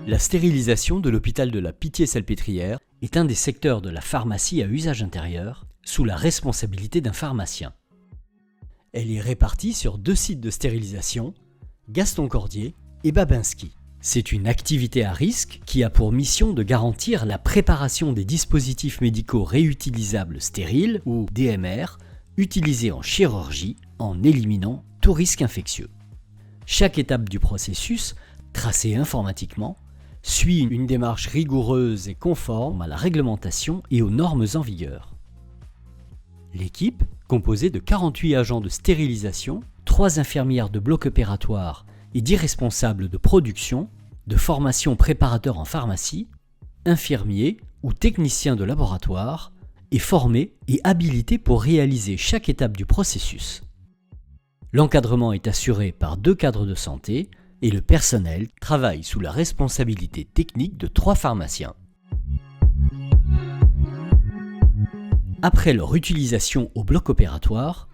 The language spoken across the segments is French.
La stérilisation de l'hôpital de la Pitié-Salpêtrière est un des secteurs de la pharmacie à usage intérieur sous la responsabilité d'un pharmacien. Elle est répartie sur 2 sites de stérilisation, Gaston-Cordier et Babinski. C'est une activité à risque qui a pour mission de garantir la préparation des dispositifs médicaux réutilisables stériles ou DMR utilisés en chirurgie en éliminant tout risque infectieux. Chaque étape du processus, tracée informatiquement, suit une démarche rigoureuse et conforme à la réglementation et aux normes en vigueur. L'équipe, composée de 48 agents de stérilisation, 3 infirmières de bloc opératoire et 10 responsables de production, de formation préparateur en pharmacie, infirmiers ou techniciens de laboratoire, est formée et habilitée pour réaliser chaque étape du processus. L'encadrement est assuré par 2 cadres de santé et le personnel travaille sous la responsabilité technique de 3 pharmaciens. Après leur utilisation au bloc opératoire,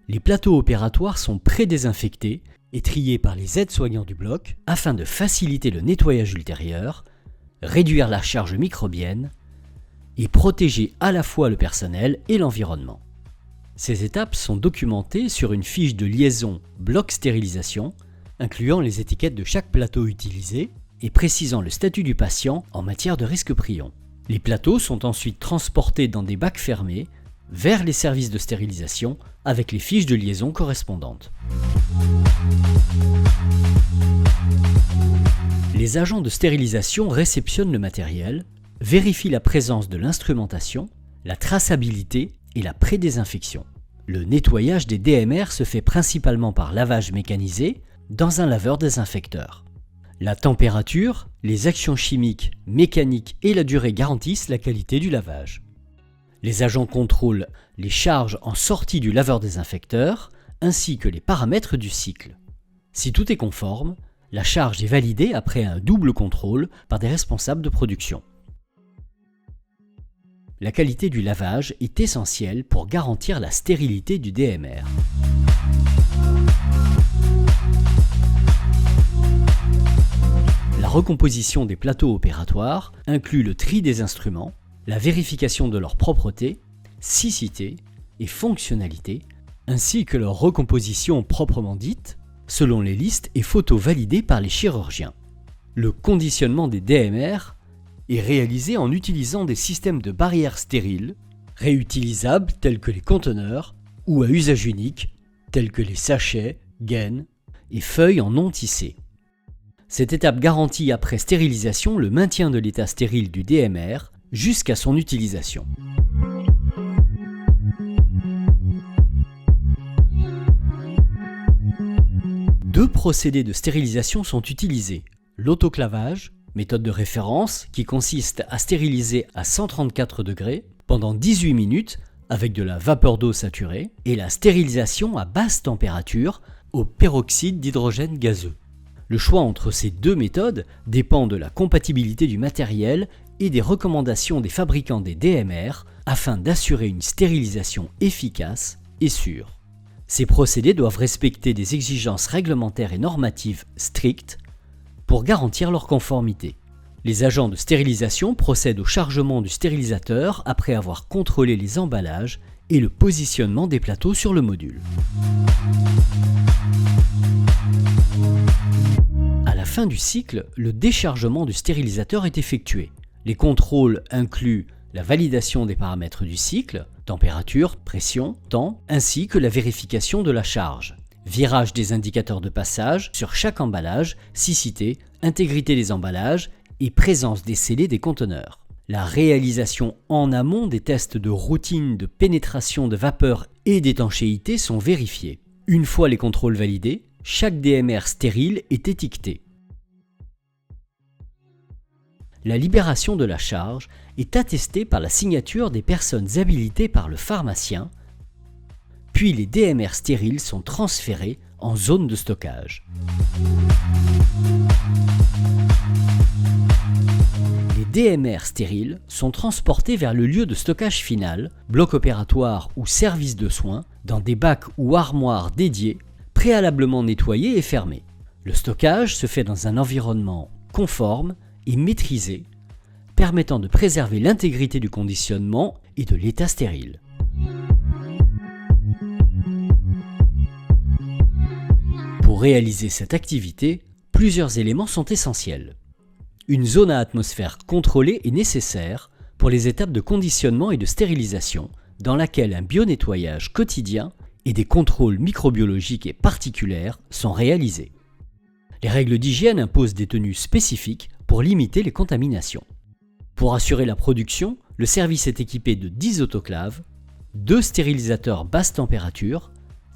les plateaux opératoires sont pré-désinfectés et triés par les aides-soignants du bloc afin de faciliter le nettoyage ultérieur, réduire la charge microbienne et protéger à la fois le personnel et l'environnement. Ces étapes sont documentées sur une fiche de liaison bloc stérilisation incluant les étiquettes de chaque plateau utilisé et précisant le statut du patient en matière de risque prion. Les plateaux sont ensuite transportés dans des bacs fermés vers les services de stérilisation avec les fiches de liaison correspondantes. Les agents de stérilisation réceptionnent le matériel, vérifient la présence de l'instrumentation, la traçabilité et la pré-désinfection. Le nettoyage des DMR se fait principalement par lavage mécanisé dans un laveur désinfecteur. La température, les actions chimiques, mécaniques et la durée garantissent la qualité du lavage. Les agents contrôlent les charges en sortie du laveur désinfecteur ainsi que les paramètres du cycle. Si tout est conforme, la charge est validée après un double contrôle par des responsables de production. La qualité du lavage est essentielle pour garantir la stérilité du DMR. La recomposition des plateaux opératoires inclut le tri des instruments, la vérification de leur propreté, siccité et fonctionnalité, ainsi que leur recomposition proprement dite, selon les listes et photos validées par les chirurgiens. Le conditionnement des DMR est réalisé en utilisant des systèmes de barrières stériles, réutilisables tels que les conteneurs, ou à usage unique, tels que les sachets, gaines et feuilles en non tissé. Cette étape garantit après stérilisation le maintien de l'état stérile du DMR jusqu'à son utilisation. Deux procédés de stérilisation sont utilisés. L'autoclavage, méthode de référence qui consiste à stériliser à 134 degrés pendant 18 minutes avec de la vapeur d'eau saturée, et la stérilisation à basse température au peroxyde d'hydrogène gazeux. Le choix entre ces 2 méthodes dépend de la compatibilité du matériel et des recommandations des fabricants des DMR afin d'assurer une stérilisation efficace et sûre. Ces procédés doivent respecter des exigences réglementaires et normatives strictes pour garantir leur conformité. Les agents de stérilisation procèdent au chargement du stérilisateur après avoir contrôlé les emballages et le positionnement des plateaux sur le module. À la fin du cycle, le déchargement du stérilisateur est effectué. Les contrôles incluent la validation des paramètres du cycle, température, pression, temps, ainsi que la vérification de la charge. Virage des indicateurs de passage sur chaque emballage, siccité, intégrité des emballages et présence des scellés des conteneurs. La réalisation en amont des tests de routine de pénétration de vapeur et d'étanchéité sont vérifiés. Une fois les contrôles validés, chaque DMR stérile est étiqueté. La libération de la charge est attestée par la signature des personnes habilitées par le pharmacien, puis les DMR stériles sont transférés en zone de stockage. Les DMR stériles sont transportés vers le lieu de stockage final, bloc opératoire ou service de soins, dans des bacs ou armoires dédiés, préalablement nettoyés et fermés. Le stockage se fait dans un environnement conforme et maîtrisée, permettant de préserver l'intégrité du conditionnement et de l'état stérile. Pour réaliser cette activité, plusieurs éléments sont essentiels. Une zone à atmosphère contrôlée est nécessaire pour les étapes de conditionnement et de stérilisation, dans laquelle un bionettoyage quotidien et des contrôles microbiologiques et particulaires sont réalisés. Les règles d'hygiène imposent des tenues spécifiques pour limiter les contaminations. Pour assurer la production, le service est équipé de 10 autoclaves, 2 stérilisateurs basse température,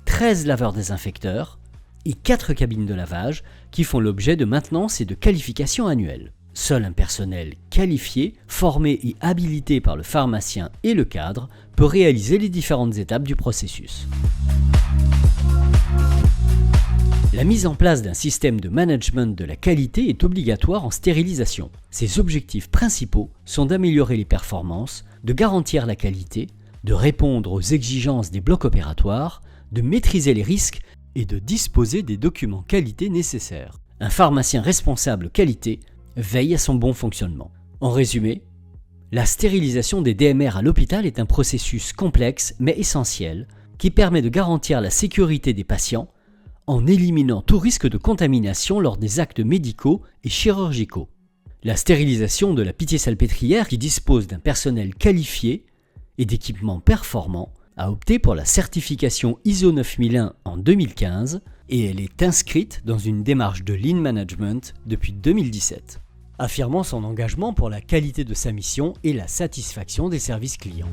13 laveurs désinfecteurs et 4 cabines de lavage qui font l'objet de maintenance et de qualification annuelle. Seul un personnel qualifié, formé et habilité par le pharmacien et le cadre peut réaliser les différentes étapes du processus. La mise en place d'un système de management de la qualité est obligatoire en stérilisation. Ses objectifs principaux sont d'améliorer les performances, de garantir la qualité, de répondre aux exigences des blocs opératoires, de maîtriser les risques et de disposer des documents qualité nécessaires. Un pharmacien responsable qualité veille à son bon fonctionnement. En résumé, la stérilisation des DMR à l'hôpital est un processus complexe mais essentiel qui permet de garantir la sécurité des patients en éliminant tout risque de contamination lors des actes médicaux et chirurgicaux. La stérilisation de la Pitié-Salpêtrière, qui dispose d'un personnel qualifié et d'équipements performants, a opté pour la certification ISO 9001 en 2015 et elle est inscrite dans une démarche de Lean Management depuis 2017, affirmant son engagement pour la qualité de sa mission et la satisfaction des services clients.